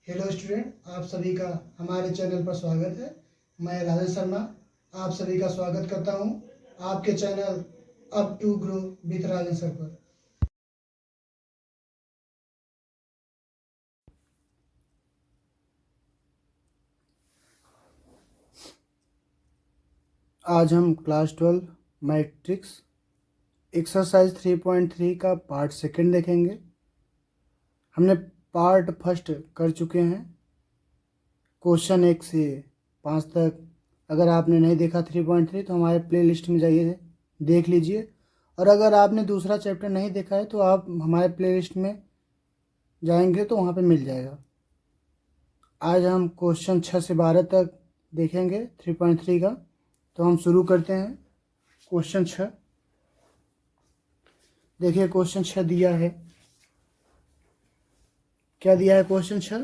Hello student, आप सभी का हमारे चैनल पर स्वागत है। मैं राजेश शर्मा आप सभी का स्वागत करता हूं आपके channel up to grow with Rajesh sir पर। आज हम क्लास 12 मैट्रिक्स एक्सरसाइज 3.3 का पार्ट सेकंड देखेंगे। हमने पार्ट फर्स्ट कर चुके हैं, क्वेश्चन 1 से 5 तक। अगर आपने नहीं देखा 3.3 तो हमारे प्लेलिस्ट में जाइए, देख लीजिए। और अगर आपने दूसरा चैप्टर नहीं देखा है तो आप हमारे प्लेलिस्ट में जाएंगे तो वहाँ पे मिल जाएगा। आज हम क्वेश्चन 6 से 12 तक देखेंगे 3.3 का। तो हम शुरू करते हैं। क्वेश्चन 6 देखिए, क्वेश्चन 6 दिया है। क्या दिया है? क्वेश्चन 6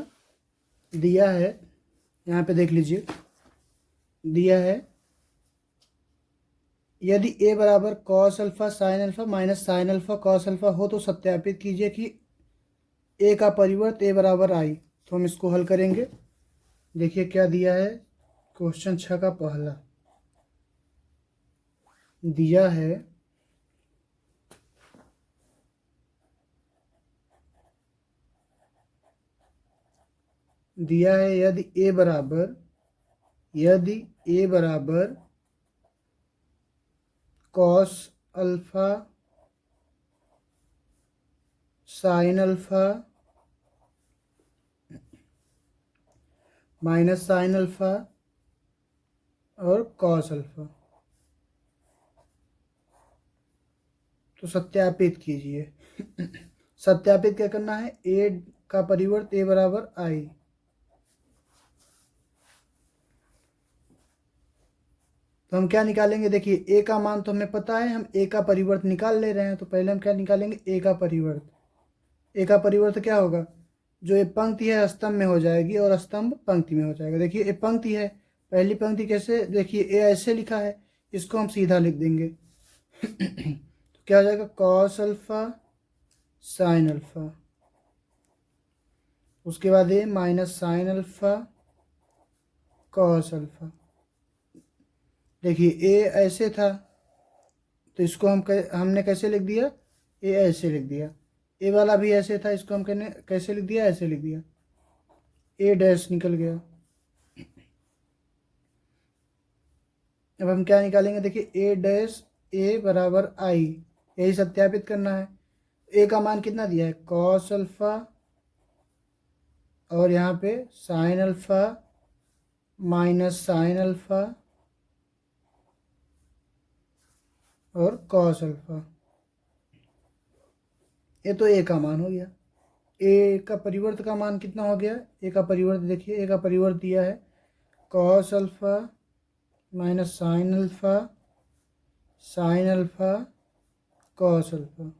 दिया है, यहाँ पे देख लीजिए। दिया है यदि a बराबर cos alpha sine alpha minus sine alpha cos alpha हो तो सत्यापित कीजिए कि a का परिवर्त a बराबर i। तो हम इसको हल करेंगे। देखिए क्या दिया है। क्वेश्चन 6 का पहला दिया है यदि a बराबर cos alpha sine alpha minus sine alpha और कॉस अल्फा, तो सत्यापित कीजिए। सत्यापित क्या करना है? a का परिवर्त a बराबर i। तो हम क्या निकालेंगे? देखिए a का मान तो हमें पता है, हम a का परिवर्त निकाल ले रहे हैं। तो पहले हम क्या निकालेंगे? a का परिवर्त। a का परिवर्त क्या होगा? जो ये पंक्ति है स्तंभ में हो जाएगी और स्तंभ पंक्ति में हो जाएगा। देखिए ये पंक्ति है, पहली पंक्ति कैसे? देखिए a ऐसे लिखा है, इसको हम सीधा लिख देंगे। तो क्या हो जाएगा? कॉस अल्फा साइन अल्फा, उसके बाद ये minus sine alpha cos alpha. देखिए ए ऐसे था तो इसको हमने कैसे लिख दिया? ए ऐसे लिख दिया। ए वाला भी ऐसे था, इसको हम कैसे लिख दिया? ऐसे लिख दिया। ए डैश निकल गया। अब हम क्या निकालेंगे? देखिए ए डैश ए बराबर आई, यही सत्यापित करना है। ए का मान कितना दिया है? कॉस अल्फा और यहाँ पे sine alpha minus sine alpha और कॉस अल्फा। ये तो ए का मान हो गया। ए का परिवर्त का मान कितना हो गया? ए का परिवर्त देखिए, ए का परिवर्त दिया है cos alpha minus sine alpha cos alpha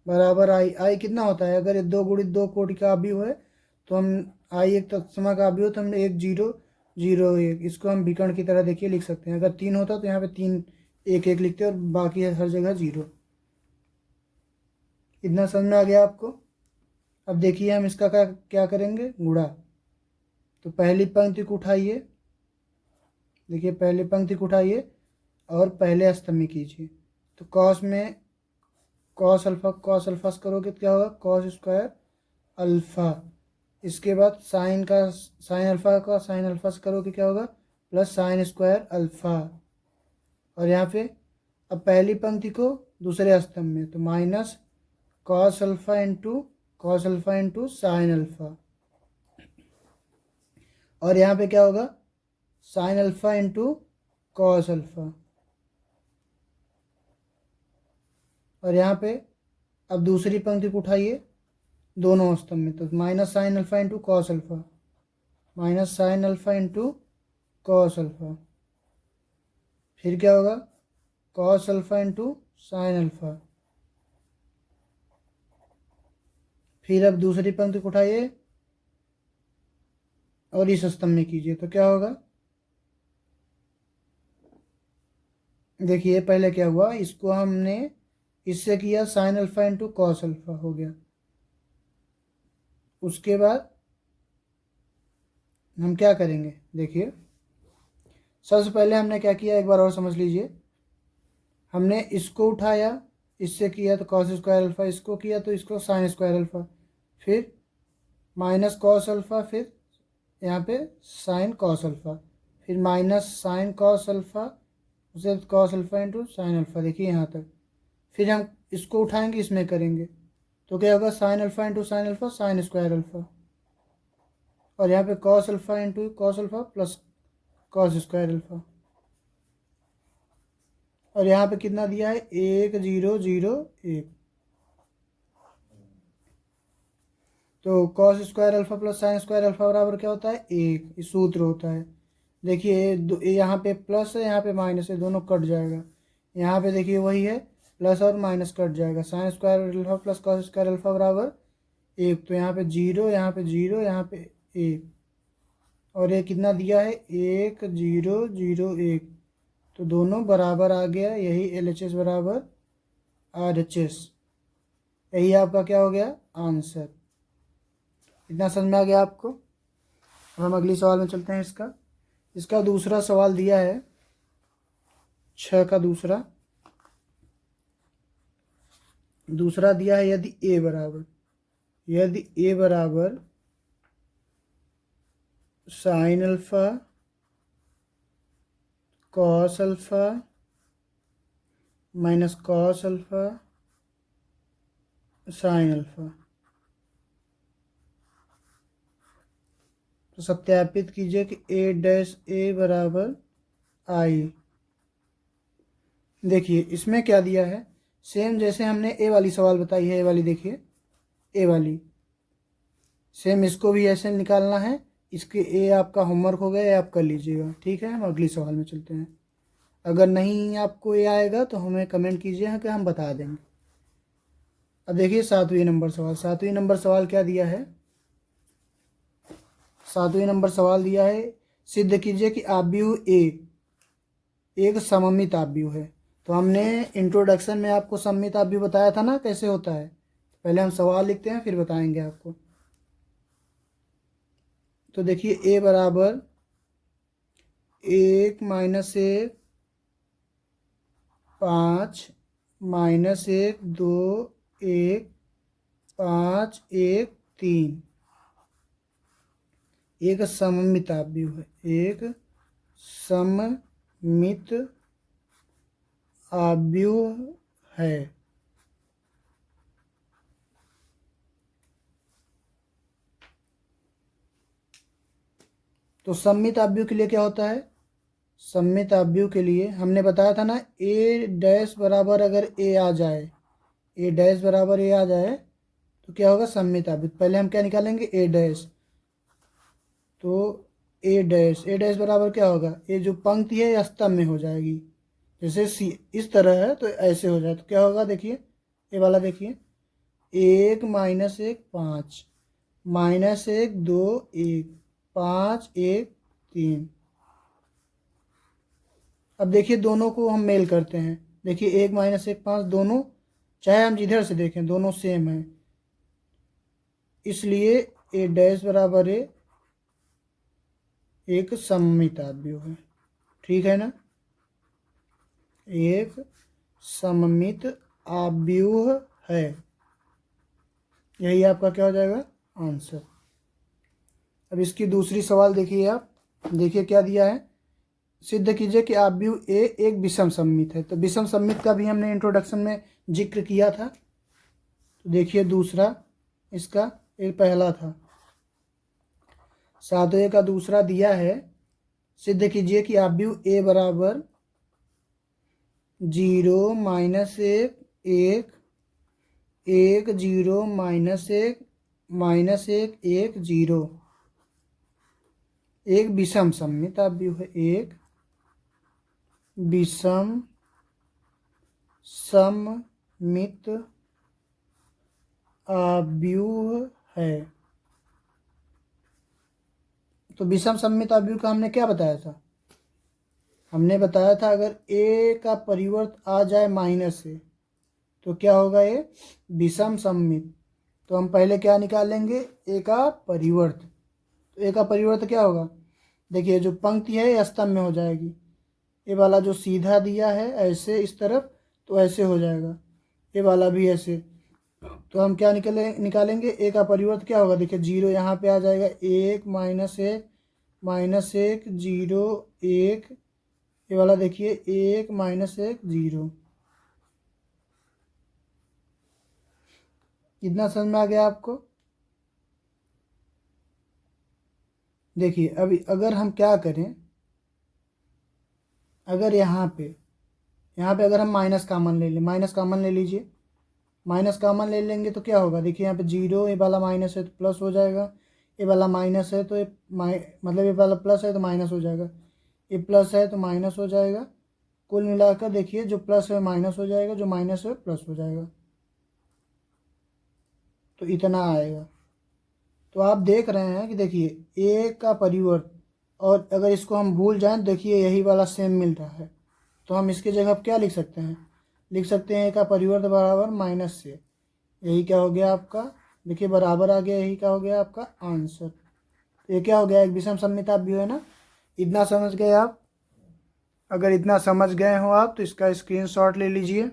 बराबर आई कितना होता है? अगर ये 2 गुणित 2 कोटि का अवयव है तो हम आई एक तत्सम का अवयव, तो हमने 1 0 0 1, इसको हम विकर्ण की तरह देखिए लिख सकते हैं। अगर 3 होता तो यहाँ पे 3 1 1 लिखते और बाकी हर जगह 0। इतना समझ में आ गया आपको? अब देखिए हम इसका क्या करेंगे? गुणा। तो पहली पंक्ति को उठाइए, देखिए पहली पंक्ति को उठाइए और पहले स्तंभ में कीजिए। तो कॉस में कॉस अल्फा से करोगे तो क्या होगा? Cos square alpha. इसके बाद साइन अल्फा से करोगे क्या होगा? Plus sine square alpha. और यहाँ पे अब पहली पंक्ति को दूसरे स्तंभ में, तो minus cos alpha into sine alpha. और यहाँ पे क्या होगा? Sine alpha into cos alpha. और यहाँ पे अब दूसरी पंक्ति को उठाइए दोनों स्तंभ में, तो minus sine alpha into cos alpha minus sine alpha into cos alpha. फिर क्या होगा? Cos alpha into sine alpha. फिर अब दूसरी पंक्ति को उठाइए और इस स्तंभ में कीजिए, तो क्या होगा? देखिए पहले क्या हुआ, इसको हमने इससे किया sine alpha into cos alpha हो गया। उसके बाद हम क्या करेंगे, देखिए सबसे पहले हमने क्या किया, एक बार और समझ लीजिए। हमने इसको उठाया, इससे किया तो कॉस स्क्वायर अल्फ़ा, इसको किया तो इसको साइन स्क्वायर अल्फ़ा, फिर माइनस कॉस अल्फ़ा, फिर यहाँ पे साइन कॉस अल्फ़ा, फिर माइनस साइन कॉस अल्फ़ा, उसे cos alpha into sine alpha, देखिए यहाँ तक। फिर हम इसको उठाएंगे, इसमें करेंगे तो क्या होगा, sine alpha into sine alpha sine square alpha, और यहाँ पे cos alpha into cos alpha plus cos square alpha, और यहाँ पे कितना दिया है, 1 0 0 1। तो cos square alpha plus sine square alpha बराबर क्या होता है, 1। ये सूत्र होता है। देखिए यहाँ पे प्लस है, यहाँ पे माइनस है, दोनों कट जाएगा। यहाँ पे देखिए वही है, प्लस और माइनस कट जाएगा। Sine square alpha plus cos square alpha बराबर 1। तो यहाँ पे 0, यहाँ पे 0, यहाँ पे 1, और ये कितना दिया है, 1 0 0 1। तो दोनों बराबर आ गया, यही LHS बराबर RHS। यही आपका क्या हो गया, आंसर। इतना समझ में आ गया आपको। अब हम अगली सवाल में चलते हैं। इसका दूसरा सवाल दिया है, 6 का दूसरा दिया है, यदि a बराबर sine alpha cos alpha minus cos alpha sine alpha, तो सत्यापित कीजिए कि a' बराबर i। देखिए इसमें क्या दिया है, सेम जैसे हमने ए वाली सवाल बताई है, ए वाली देखिए, ए वाली सेम इसको भी ऐसे निकालना है। इसके ए आपका होमवर्क हो गया, ये आप कर लीजिएगा, ठीक है। हम अगली सवाल में चलते हैं। अगर नहीं आपको ये आएगा तो हमें कमेंट कीजिए कि हम बता देंगे। अब देखिए 7वीं नंबर सवाल क्या दिया है। 7वीं नंबर सवाल दिया है, सिद्ध कीजिए कि आव्यूह ए एक सममित आव्यूह है। तो हमने इंट्रोडक्शन में आपको सममित आव्यूह बताया था ना, कैसे होता है। पहले हम सवाल लिखते हैं, फिर बताएंगे आपको। तो देखिए ए बराबर 1 माइनस 1 5 माइनस 1 2 1 5 1 3 एक सममित आव्यूह है, एक सममित आव्यूह है। तो सममित आव्यूह के लिए क्या होता है, सममित आव्यूह के लिए हमने बताया था ना, ए डैश बराबर अगर ए आ जाए, ए डैश बराबर ए आ जाए तो क्या होगा, सममित आव्यूह। पहले हम क्या निकालेंगे, ए डैश। तो ए डैश बराबर क्या होगा, ये जो पंक्ति है ये स्तंभ में हो जाएगी। जैसे सी इस तरह है तो ऐसे हो जाए तो क्या होगा, देखिए ये वाला देखिए, 1 माइनस 1 5 माइनस 1 2 1 5 1 3। अब देखिए दोनों को हम मेल करते हैं। देखिए 1 माइनस 1 5, दोनों चाहे हम जिधर से देखें दोनों सेम है, इसलिए ए डैश बराबर ए एक सममित आव्यूह है, ठीक है ना। एक सममित आव्यूह है, यही आपका क्या हो जाएगा, आंसर। अब इसकी दूसरी सवाल देखिए आप, देखिए क्या दिया है, सिद्ध कीजिए कि आव्यूह ए एक विषम सममित है। तो विषम सममित का भी हमने इंट्रोडक्शन में जिक्र किया था। तो देखिए दूसरा, इसका एक पहला था, 7वें का दूसरा दिया है, सिद्ध कीजिए कि आव्यूह ए बराबर 0 माइनस 1 1 1 0 माइनस 1 माइनस 1 1 0 एक विषम सममित आव्यूह है, एक विषम सममित आव्यूह है। तो विषम सममित आव्यूह का हमने क्या बताया था, हमने बताया था अगर ए का परिवर्त आ जाए माइनस से तो क्या होगा, ये विषम सममित। तो हम पहले क्या निकालेंगे, ए का परिवर्त। तो तो ए का परिवर्त क्या होगा, देखिए जो पंक्ति है ये स्तंभ में हो जाएगी, ये वाला जो सीधा दिया है ऐसे इस तरफ तो ऐसे हो जाएगा, ये वाला भी ऐसे। तो हम क्या निकालेंगे, ए का परिवर्त क्या होगा, देखिए जीरो यहाँ पे आ जाएगा, एक माइनस एक जीरो एक, ये वाला देखिए एक माइनस एक जीरो। कितना समझ में आ गया आपको। देखिए अभी अगर हम क्या करें, अगर यहाँ पे अगर हम माइनस कॉमन ले लें, माइनस कॉमन ले लीजिए, माइनस कॉमन ले लेंगे तो क्या होगा, देखिए यहाँ पे जीरो, ये वाला माइनस है तो प्लस हो जाएगा, ये वाला माइनस है तो ये मतलब ये वाला प्लस है तो माइनस हो जाएगा, ये प्लस है तो माइनस हो जाएगा। कुल मिलाकर देखिए जो प्लस है माइनस हो जाएगा, जो माइनस है प्लस हो जाएगा, तो इतना आएगा। तो आप देख रहे हैं कि देखिए ए का परिवर्त, और अगर इसको हम भूल जाएं तो देखिए यही वाला सेम मिल रहा है, तो हम इसके जगह क्या लिख सकते हैं, लिख सकते हैं ए का परिवर्त बराबर माइनस से, यही क्या हो गया आपका, देखिए बराबर आ गया, यही क्या हो गया आपका आंसर। तो ये क्या हो गया, एक विषम सममिताभ्युह है ना। इतना समझ गए आप, अगर इतना समझ गए हो आप तो इसका स्क्रीनशॉट ले लीजिए।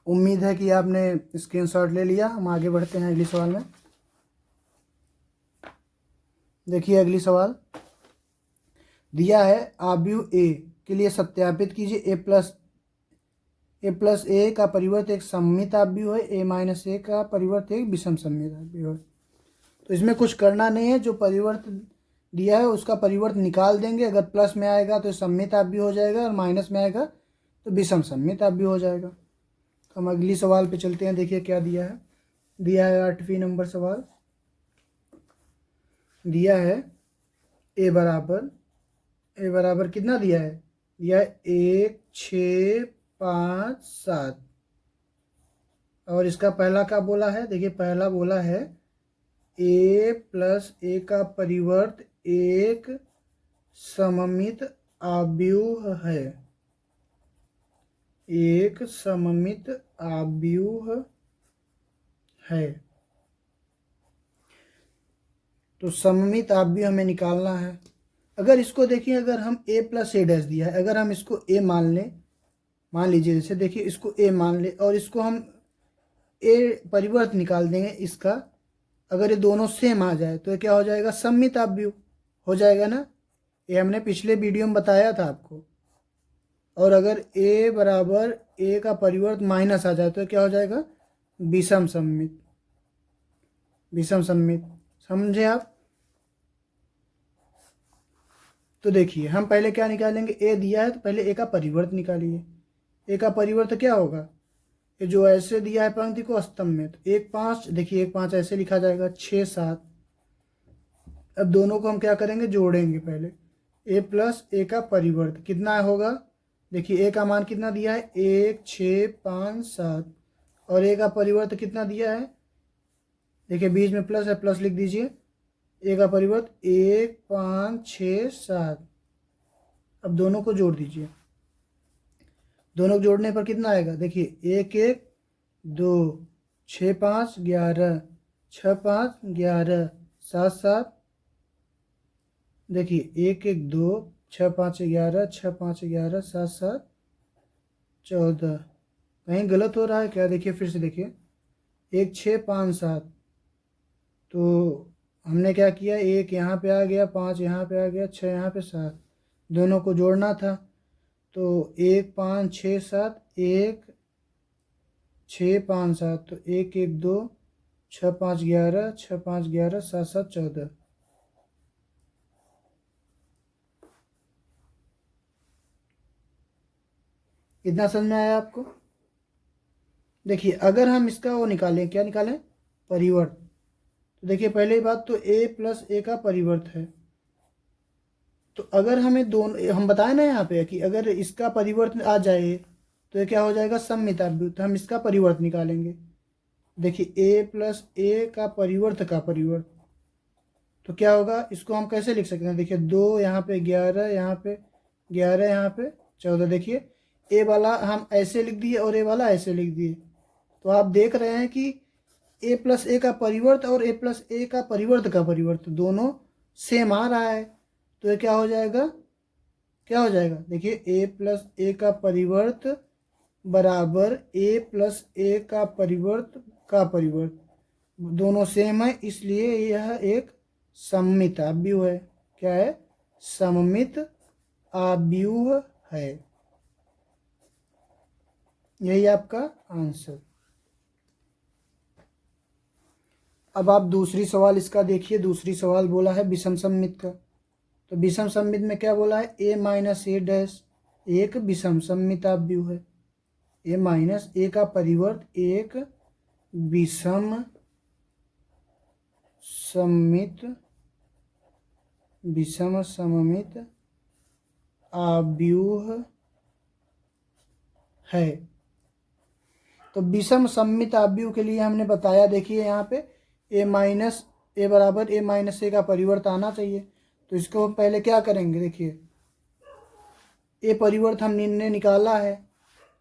उम्मीद है कि आपने स्क्रीनशॉट ले लिया। हम आगे बढ़ते हैं अगले सवाल में। देखिए अगली सवाल दिया है, आव्यूह ए के लिए सत्यापित कीजिए ए प्लस ए का परिवर्त एक सममित आव्यूह है, ए माइनस ए का परिवर्त एक विषम सममित आव्यूह है। तो इसमें कुछ करना नहीं है, जो परिवर्त दिया है उसका परिवर्त निकाल देंगे, अगर प्लस में आएगा तो सममित आव्यूह हो जाएगा, और माइनस में आएगा तो विषम सममित आव्यूह हो जाएगा। तो हम अगली सवाल पे चलते हैं। देखिए क्या दिया है, 8वीं नंबर सवाल दिया है, ए बराबर कितना दिया है, दिया है 1 6 5 7, और इसका पहला क्या बोला है, देखिए पहला बोला है ए प्लस ए का परिवर्त एक सममित आव्यूह है, एक सममित आव्यूह है। तो सममित आव्यूह हमें निकालना है। अगर इसको देखिए, अगर हम ए प्लस ए डैश दिया है, अगर हम इसको ए मान लें, मान लीजिए जैसे देखिए इसको ए मान ले और इसको हम ए परिवर्त निकाल देंगे इसका, अगर ये दोनों सेम आ जाए तो ये क्या हो जाएगा, सममित आव्यूह हो जाएगा ना। ये हमने पिछले वीडियो में बताया था आपको। और अगर ए बराबर ए का परिवर्त माइनस आ जाए तो क्या हो जाएगा, विषम सममित, विषम सममित। समझे आप। तो देखिए हम पहले क्या निकालेंगे, ए दिया है तो पहले ए का परिवर्त निकालिए। ए का परिवर्त क्या होगा, ये जो ऐसे दिया है पंक्ति को स्तंभ में, तो 1 5, देखिए 1 5 ऐसे लिखा जाएगा, 6 7। अब दोनों को हम क्या करेंगे, जोड़ेंगे। पहले ए प्लस ए का परिवर्त कितना होगा, देखिए ए का मान कितना दिया है, 1 6 5 7, और ए का परिवर्त कितना दिया है, देखिए बीच में प्लस है, प्लस लिख दीजिए। ए का परिवर्त 1 5 6 7। अब दोनों को जोड़ दीजिए, दोनों को जोड़ने पर कितना आएगा, देखिए 1 1 2, 6 5 11, 6 5 11, 7 7, देखिए 1 1 2, 6 5 11, 6 5 11, 7 7 14। कहीं गलत हो रहा है क्या, देखिए फिर से देखिए, 1 6 5 7, तो हमने क्या किया, 1 यहाँ पे आ गया, 5 यहाँ पे आ गया, 6 यहाँ पे 7, दोनों को जोड़ना था। तो 1 5 6 7, 1 6 5 7, तो 1 1 2, 6 5 11, 6 5 11, 7 7 14। इतना समझ में आया आपको। देखिए अगर हम इसका वो निकालें, क्या निकालें, परिवर्त, तो देखिए पहली बात तो ए प्लस ए का परिवर्त है। तो अगर हमें दोनों, हम बताए ना यहाँ पे कि अगर इसका परिवर्त आ जाए तो ये क्या हो जाएगा, सममित आव्यूह। तो हम इसका परिवर्त निकालेंगे। देखिए ए प्लस ए का परिवर्त तो क्या होगा, इसको हम कैसे लिख सकते हैं, देखिए 2 यहाँ पे 11, यहाँ पे 11, यहाँ पे 14। देखिए ए वाला हम ऐसे लिख दिए और ए वाला ऐसे लिख दिए। तो आप देख रहे हैं कि ए प्लस ए का परिवर्त और ए प्लस ए का परिवर्त दोनों सेम आ रहा है। तो ये क्या हो जाएगा, क्या हो जाएगा, देखिए ए प्लस ए का परिवर्त बराबर ए प्लस ए का परिवर्त दोनों सेम है, इसलिए यह एक सममित आव्यूह है। क्या है, सममित आव्यूह है। यही आपका आंसर। अब आप दूसरी सवाल इसका देखिए। दूसरी सवाल बोला है विषम सममित का। तो विषम सममित में क्या बोला है, ए माइनस ए डैश एक विषम सममित आव्यूह है। ए माइनस ए का परिवर्त एक विषम सममित आव्यूह है। तो विषम सममित आव्यूह के लिए हमने बताया, देखिए यहाँ पे ए माइनस ए बराबर ए माइनस ए का परिवर्त आना चाहिए। तो इसको हम पहले क्या करेंगे, देखिए ए परिवर्त हमने निकाला है,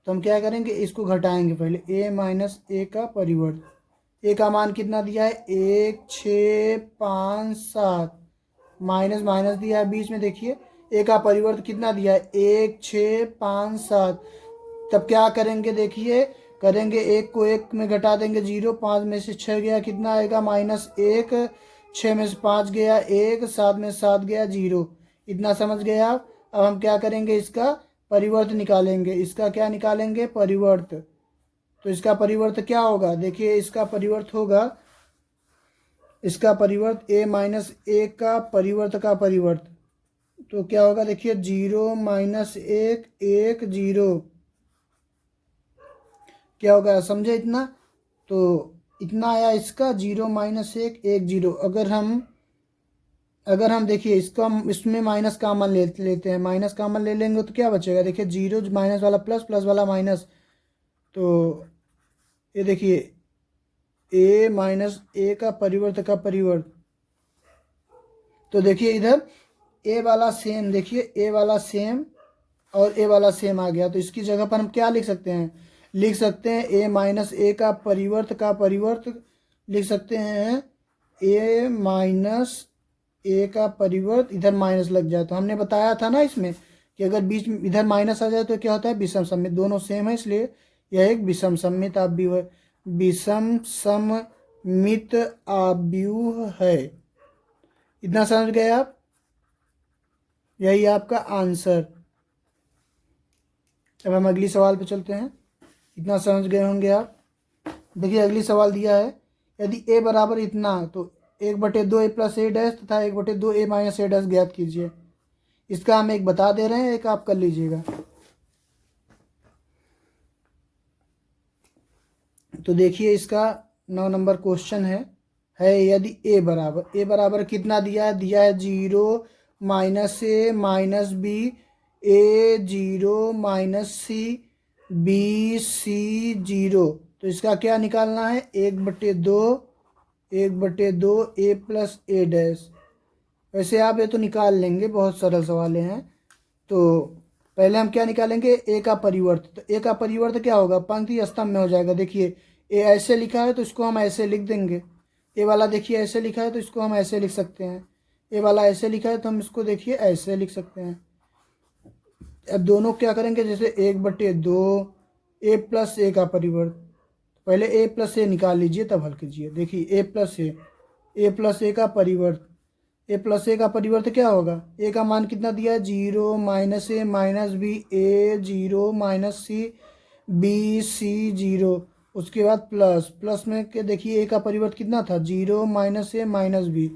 तो हम क्या करेंगे, इसको घटाएंगे पहले। ए माइनस ए का परिवर्त, ए का मान कितना दिया है, 1 6 5 7 माइनस माइनस दिया है बीच में, देखिए ए का परिवर्त कितना दिया है, 1 6 5 7। तब क्या करेंगे, देखिए करेंगे, एक को एक में घटा देंगे 0, 5 में से 6 गया कितना आएगा -1, 6 में से 5 गया 1, 7 में से 7 गया 0। इतना समझ गए आप। अब हम क्या करेंगे, इसका परिवर्त निकालेंगे। इसका क्या निकालेंगे, परिवर्त। तो इसका परिवर्त क्या होगा, देखिए इसका परिवर्त होगा, इसका परिवर्त ए माइनस ए का परिवर्त। तो क्या होगा, देखिए 0 माइनस 1 1 0। क्या होगा, समझे इतना। तो इतना आया इसका 0 माइनस 1 1 0। अगर हम देखिए इसको हम इसमें माइनस कॉमन लेते हैं, माइनस कॉमन ले लेंगे तो क्या बचेगा, देखिए 0 माइनस वाला प्लस, प्लस वाला माइनस। तो ये देखिए ए माइनस ए का परिवर्त। तो देखिए इधर ए वाला सेम, देखिए ए वाला सेम और ए वाला सेम आ गया। तो इसकी जगह पर हम क्या लिख सकते हैं, लिख सकते हैं ए माइनस ए का परिवर्त लिख सकते हैं, ए माइनस ए का परिवर्त, इधर माइनस लग जाए। तो हमने बताया था ना इसमें कि अगर बीच में इधर माइनस आ जाए तो क्या होता है, विषम सममित। दोनों सेम है, इसलिए यह एक विषम सममित आव्यूह है। विषम सममित आव्यूह है। इतना समझ गए आप, यही आपका आंसर। अब हम अगली सवाल पे चलते हैं। इतना समझ गए होंगे आप। देखिए अगली सवाल दिया है, यदि ए बराबर इतना, तो 1/2 ए प्लस ए डैश तथा 1/2 ए माइनस ए डैश ज्ञात कीजिए। इसका हम एक बता दे रहे हैं, एक आप कर लीजिएगा। तो देखिए इसका 9 नंबर क्वेश्चन है यदि ए बराबर कितना दिया है, 0 माइनस ए माइनस बी, ए 0 माइनस सी, बी सी 0। तो इसका क्या निकालना है, 1/2 ए प्लस ए डैश। वैसे आप ये तो निकाल लेंगे, बहुत सरल सवाल हैं। तो पहले हम क्या निकालेंगे, ए का परिवर्त। तो ए का परिवर्त क्या होगा, पंक्ति स्तंभ में हो जाएगा। देखिए ए ऐसे लिखा है तो इसको हम ऐसे लिख देंगे। ए वाला देखिए ऐसे लिखा है तो इसको हम ऐसे लिख सकते हैं। ए वाला ऐसे लिखा है तो हम इसको देखिए ऐसे लिख सकते हैं। अब दोनों क्या करेंगे, जैसे 1/2 ए प्लस ए का परिवर्त। पहले ए प्लस ए निकाल लीजिए तब हल कीजिए। देखिए ए प्लस ए का परिवर्त, ए प्लस ए का परिवर्त क्या होगा, ए का मान कितना दिया है, 0 माइनस ए माइनस बी, ए 0 माइनस सी, बी सी 0। उसके बाद प्लस में के देखिए ए का परिवर्त कितना था, 0 माइनस ए माइनस बी।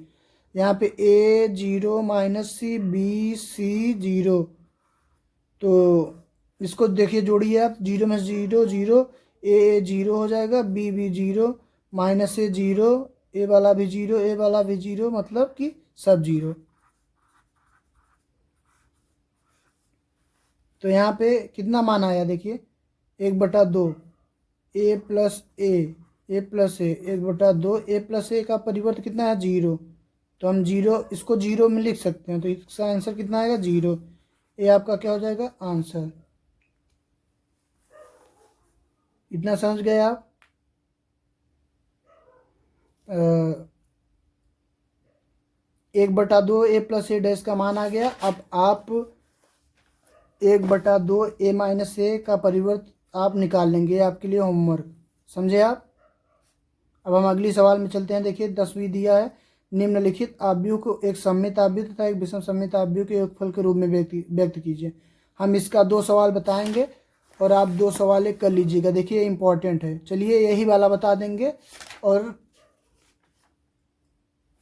यहाँ पे ए 0 माइनस सी, बी सी 0। तो इसको देखिए जोड़िए आप, 0 में 0 0, ए 0 हो जाएगा, बी 0 माइनस ए 0, ए वाला भी 0, ए वाला भी 0, मतलब कि सब 0। तो यहाँ पे कितना मान आया, देखिए 1/2 ए प्लस ए 1/2 ए प्लस ए का परिवर्त कितना है, 0। तो हम 0 इसको 0 में लिख सकते हैं। तो इसका आंसर कितना आएगा, 0। ये आपका क्या हो जाएगा आंसर। इतना समझ गए आप। 1/2 ए प्लस ए डैश का मान आ गया। अब आप 1/2 ए माइनस ए का परिवर्त आप निकाल लेंगे, आपके लिए होमवर्क, समझे आप। अब हम अगली सवाल में चलते हैं। देखिए 10वीं दिया है, निम्नलिखित आव्यूह को एक सममित आव्यूह तथा एक विषम सममित आव्यूह के योगफल के रूप में व्यक्त कीजिए। हम इसका 2 सवाल बताएंगे और आप 2 सवाल कर लीजिएगा। देखिए इंपॉर्टेंट है। चलिए यही वाला बता देंगे, और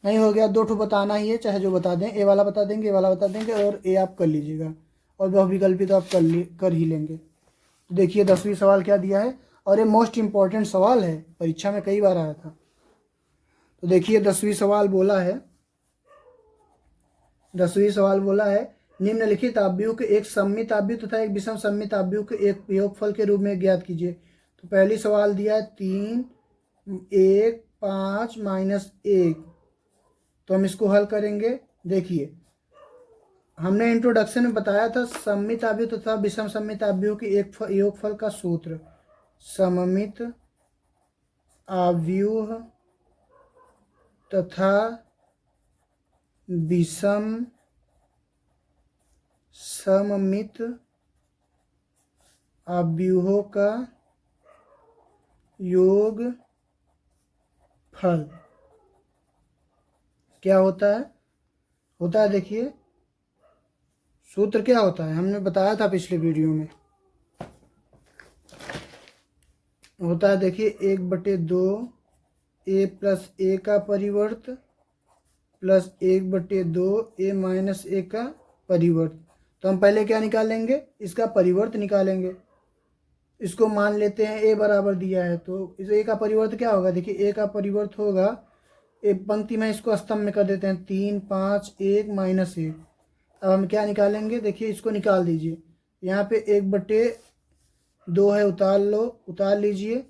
नहीं हो गया 2 ठो बताना ही है, चाहे जो बता दें। ए वाला बता देंगे, ए वाला बता देंगे, और ए आप कर लीजिएगा, और बहुविकल्पी तो आप कर ही लेंगे। तो देखिए 10वीं सवाल क्या दिया है, और ये मोस्ट इम्पॉर्टेंट सवाल है, परीक्षा में कई बार आया था। तो देखिए 10वीं सवाल बोला है, निम्नलिखित आव्यूह के एक सममित आव्यूह तथा एक विषम सममित आव्यूह के एक योगफल के रूप में ज्ञात कीजिए। तो पहली सवाल दिया है 3, 1, 5 माइनस 1। तो हम इसको हल करेंगे। देखिए हमने इंट्रोडक्शन में बताया था सममित आव्यूह तथा विषम सममित आव्यूह के एक योगफल का सूत्र। सममित आव्यूह तथा विषम सममित आव्यूहों का योगफल क्या होता है देखिए सूत्र क्या होता है, हमने बताया था पिछले वीडियो में। होता है देखिए 1/2 ए प्लस ए का परिवर्त प्लस 1/2 ए माइनस ए का परिवर्त। तो हम पहले क्या निकालेंगे, इसका परिवर्त निकालेंगे। इसको मान लेते हैं ए बराबर दिया है, तो इस ए का परिवर्त क्या होगा। देखिए ए का परिवर्त होगा, एक पंक्ति में इसको स्तंभ में कर देते हैं, 3, 5, 1 माइनस 1। अब हम क्या निकालेंगे, देखिए इसको निकाल दीजिए। यहाँ पे 1/2 है, उतार लीजिए।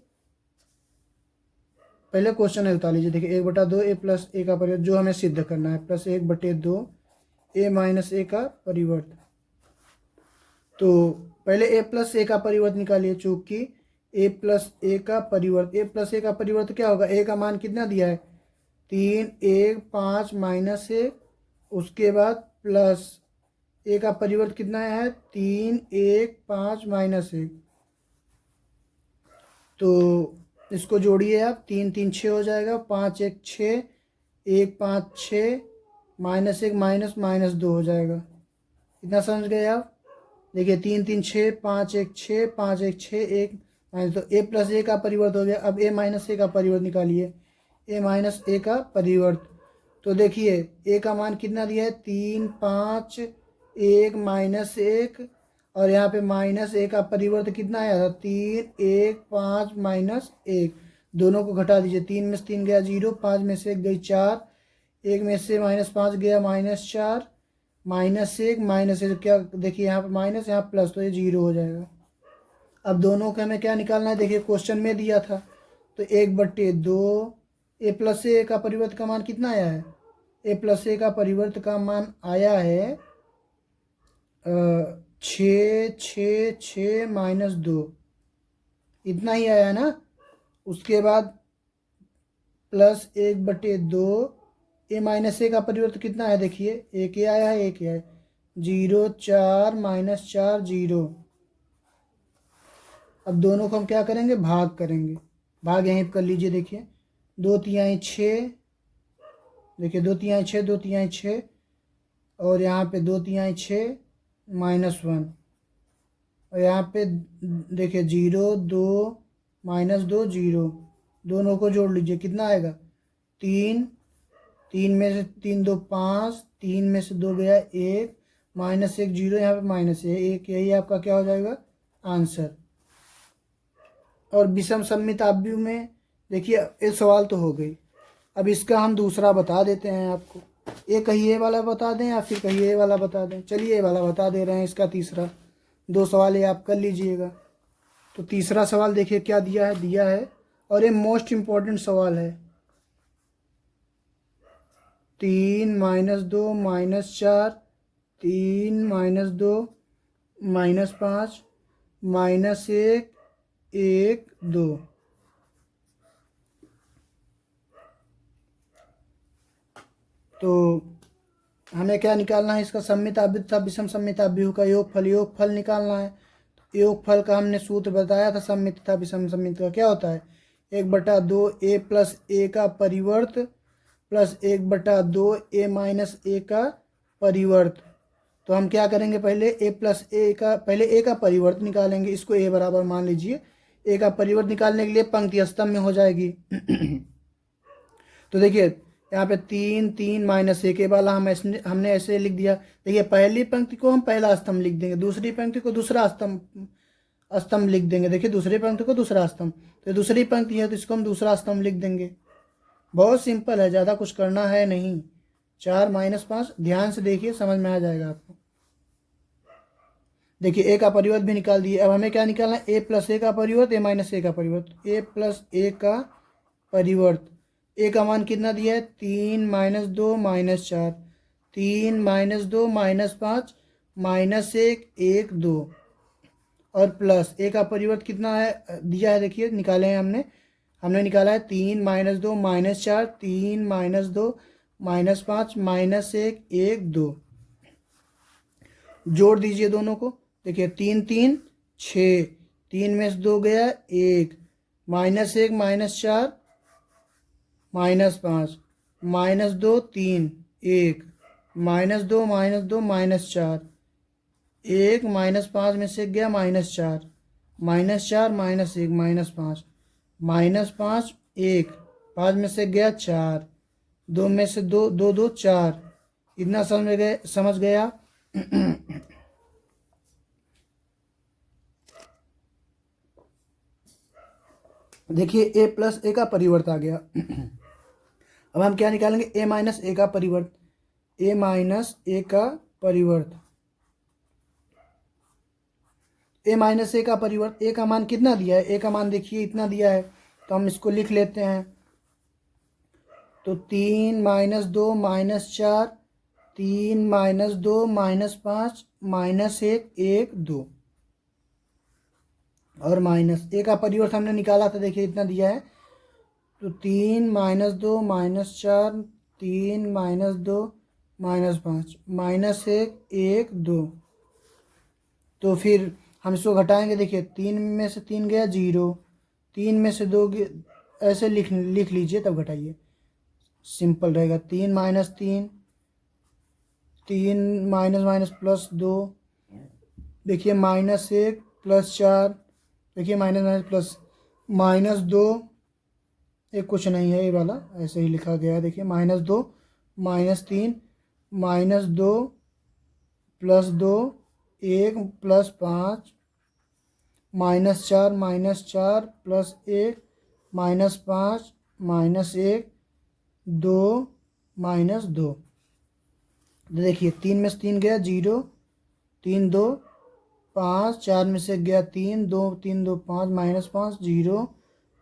पहले क्वेश्चन है, उतार लीजिए। देखिए 1/2 ए प्लस ए का परिवर्त, जो हमें सिद्ध करना है, प्लस 1/2 ए माइनस ए का परिवर्त। तो पहले ए प्लस ए का परिवर्त निकालिए, चूंकि ए प्लस ए का परिवर्त क्या होगा। ए का मान कितना दिया है, 3, 1, 5 माइनस 1, उसके बाद प्लस ए का परिवर्त कितना है, 3, 1, 5 माइनस 1। तो इसको जोड़िए आप, 3, 3 6 हो जाएगा, 5, 1 6, 1, 5 6 माइनस 1 माइनस 2 हो जाएगा। इतना समझ गए आप। देखिए 3, 3 6, 5, 1 6, 5, 1 6, 1 माइनस। तो ए प्लस ए का परिवर्त हो गया। अब ए माइनस ए का परिवर्त निकालिए, ए माइनस ए का परिवर्त। तो देखिए ए का मान कितना दिया है, 3, 5, 1 माइनस 1, और यहाँ पे माइनस ए का परिवर्त कितना आया था, 3, 1, 5 माइनस 1। दोनों को घटा दीजिए, 3 में से 3 गया 0, 5 में से 1 गई 4, 1 में से -5 गया -4, -1 क्या, देखिए यहाँ पे माइनस, यहाँ प्लस, तो ये 0 हो जाएगा। अब दोनों का हमें क्या निकालना है, देखिए क्वेश्चन में दिया था। तो 1/2 ए प्लस ए का परिवर्त का मान कितना आया है, ए प्लस ए का परिवर्त का मान आया है 6, 6, 6 -2, इतना ही आया ना। उसके बाद प्लस 1/2 ए माइनस ए का परिवर्त कितना है, देखिए एक ही आया है, एक ही है, 0, 4 -4 0। अब दोनों को हम क्या करेंगे, भाग करेंगे। भाग यहीं कर लीजिए। देखिए 2×3 6, देखिए 2×3 6, 2×3 6, और यहाँ पे 2×3 6 -1, और यहाँ पे देखिए 0, 2 -2 0। दोनों को जोड़ लीजिए, कितना आएगा, 3, 3 में से 3 2 5, 3 में से 2 गया 1, -1 0, यहाँ पे -1, यही आपका क्या हो जाएगा आंसर। और विषम सममित आव्यूह में देखिए ये सवाल तो हो गई। अब इसका हम दूसरा बता देते हैं आपको। ये कहीं ए वाला बता दें या फिर कहीं ए वाला बता दें। चलिए ए वाला बता दे रहे हैं। इसका तीसरा 2 सवाल ये आप कर लीजिएगा। तो तीसरा सवाल देखिए क्या दिया है, और ये मोस्ट इम्पॉर्टेंट सवाल है। 3 -2 -4, 3 -2 -5 -1 1 2। तो हमें क्या निकालना है, इसका सममिताभ्युत तथा विषम सममिताभ्युह का योगफल निकालना है। तो योगफल का हमने सूत्र बताया था सममित तथा विषम सममित का। क्या होता है, 1/2 a प्लस a का परिवर्त प्लस 1/2 a माइनस a का परिवर्त। तो हम क्या करेंगे, पहले a प्लस a का, पहले a का परिवर्त निकालेंगे, इसको a बराबर मान लीजिए। a का परिवर्त निकालने के लिए पंक्ति स्तंभ में हो जाएगी। तो देखिए यहाँ पे 3 3 माइनस 1 वाला हमने ऐसे लिख दिया। देखिए पहली पंक्ति को हम पहला स्तंभ लिख देंगे, दूसरी पंक्ति को दूसरा स्तंभ लिख देंगे। देखिए दूसरी पंक्ति को दूसरा स्तंभ, तो दूसरी पंक्ति है तो इसको हम दूसरा स्तंभ लिख देंगे। बहुत सिंपल है, ज़्यादा कुछ करना है नहीं। 4 - 5, ध्यान से देखिए, समझ में आ जाएगा आपको। देखिए a का परिवर्त भी निकाल दिए। अब हमें क्या निकालना है, a प्लस a का परिवर्त, a माइनस a का परिवर्त। a प्लस a का परिवर्त, a का मान कितना दिया है, 3 - 2 -4, 3 - 2 -5 -1 1 2, और प्लस a का परिवर्त कितना है दिया है, देखिए निकाले हैं हमने निकाला है 3 - 2 -4, 3 - 2 -5 -1 1 2। जोड़ दीजिए दोनों को। देखिए 3 3 6, 3 में से 2 गया 1, -1 -4 -5 -2 3 1, -2 -2 -4, 1 -5 में से गया -4, -4 -1 -5, -5 1, 5 में से गया 4, 2 में से 2 2 2 4। इतना समझ गया। देखिए a प्लस a का परिवर्त आ गया। अब हम क्या निकालेंगे, a माइनस a का परिवर्त, a माइनस a का परिवर्त, a माइनस a का परिवर्त। a का मान कितना दिया है, a का मान देखिए इतना दिया है, तो हम इसको लिख लेते हैं। तो 3 - 2 -4, 3 - 2 -5 -1 1 2, और माइनस a का परिवर्त हमने निकाला था, देखिए इतना दिया है। तो 3 - 2 -4, 3 - 2 -5 -1 1 2। तो फिर हम इसको घटाएंगे। देखिए 3 में से 3 गया 0, 3 में से 2 ऐसे लिख लीजिए, तब घटाइए, सिंपल रहेगा। 3 - 3, 3 माइनस प्लस 2, देखिए -1 प्लस 4, देखिए माइनस प्लस -2, ये कुछ नहीं है, ये वाला ऐसे ही लिखा गया है। देखिए -2 -3 -2 प्लस 2 1 प्लस 5 -4 -4 प्लस 1 -5 -1 2 -2। देखिए 3 में से 3 गया 0, 3 2 5, 4 में से गया 3 2 3 2 5 -5 0,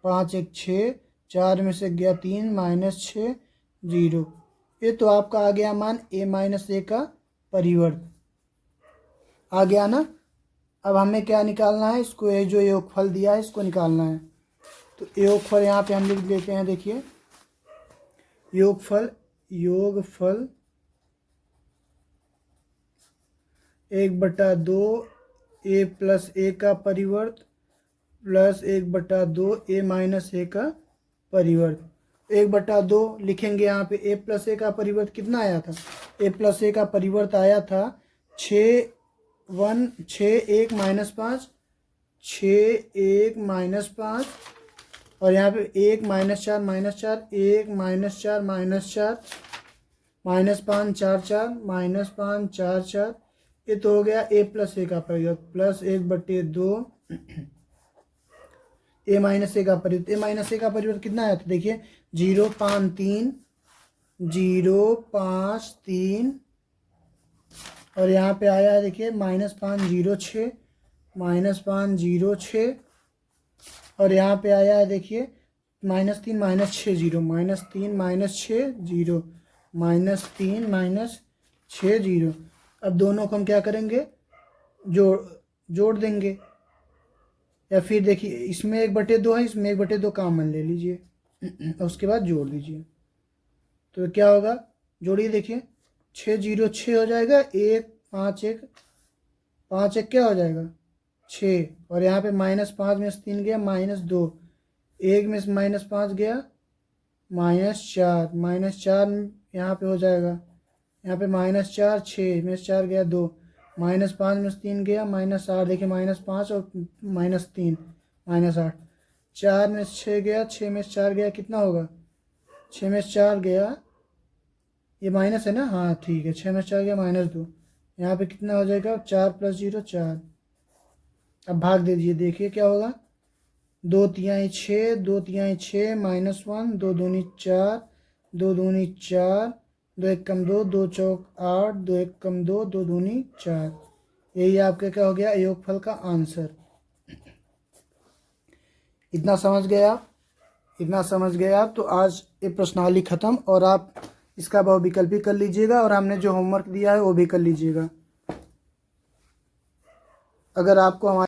5 1 6, 4 में से गया 3 -6 0। ये तो आपका आ गया मान a माइनस a का परिवर्त आ गया ना। अब हमें क्या निकालना है, इसको ये जो योगफल दिया है इसको निकालना है। तो योगफल यहाँ पे हम लिख लेते हैं। देखिए योगफल 1/2 a प्लस a का परिवर्त प्लस 1/2 a माइनस a का परिवर्त। 1/2 लिखेंगे यहाँ पे। a प्लस a का परिवर्त कितना आया था, a प्लस a का परिवर्त आया था 6 1 -5, 6 1 -5, और यहाँ पे 1 -4 -4, 1 -4 -4 -5 4 4 -5 4 4। ये तो हो गया a प्लस a का परिवर्त प्लस 1/2 a माइनस a का परिवर्त। a माइनस a का परिवर्त कितना आया था, देखिए 0 5 3 0 5 3, और यहाँ पे आया है देखिए -5 0 6 -5 0 6, और यहाँ पे आया है देखिए -3 -6 0 -3 -6 0 -3 -6 0। अब दोनों को हम क्या करेंगे, जोड़ देंगे। या फिर देखिए इसमें 1/2 है, इसमें 1/2 कॉमन ले लीजिए उसके बाद जोड़ दीजिए। तो क्या होगा, जोड़िए देखिए 6 0 6 हो जाएगा, 1 5 1 5 1 क्या हो जाएगा 6, और यहाँ पे -5 में से 3 गया -2, 1 में से -5 गया -4, -4 यहाँ पे हो जाएगा, यहाँ पे -4 6 में से 4 गया 2, -5 में से 3 गया -8, देखिए -5 और -3 -8, 4 में से 6 गया, 6 में से 4 गया कितना होगा, 6 में से 4 गया, ये माइनस है ना, हाँ ठीक है, 6 में से 4 गया -2, यहाँ पे कितना हो जाएगा 4 + 0 4। अब भाग दे दीजिए, देखिए क्या होगा, 2 तिहाई 6, 2 तिहाई 6 -1, 2 दूनी 4, 2 दूनी 4, 2 1 कम 2, 2 चौक 8, 2 1 कम 2, 2 दूनी 4। यही आपका क्या हो गया योगफल का आंसर। इतना समझ गए आप, इतना समझ गए आप। तो आज ये प्रश्नावली खत्म, और आप इसका बहुविकल्प भी कर लीजिएगा, और हमने जो होमवर्क दिया है वो भी कर लीजिएगा। अगर आपको हमारे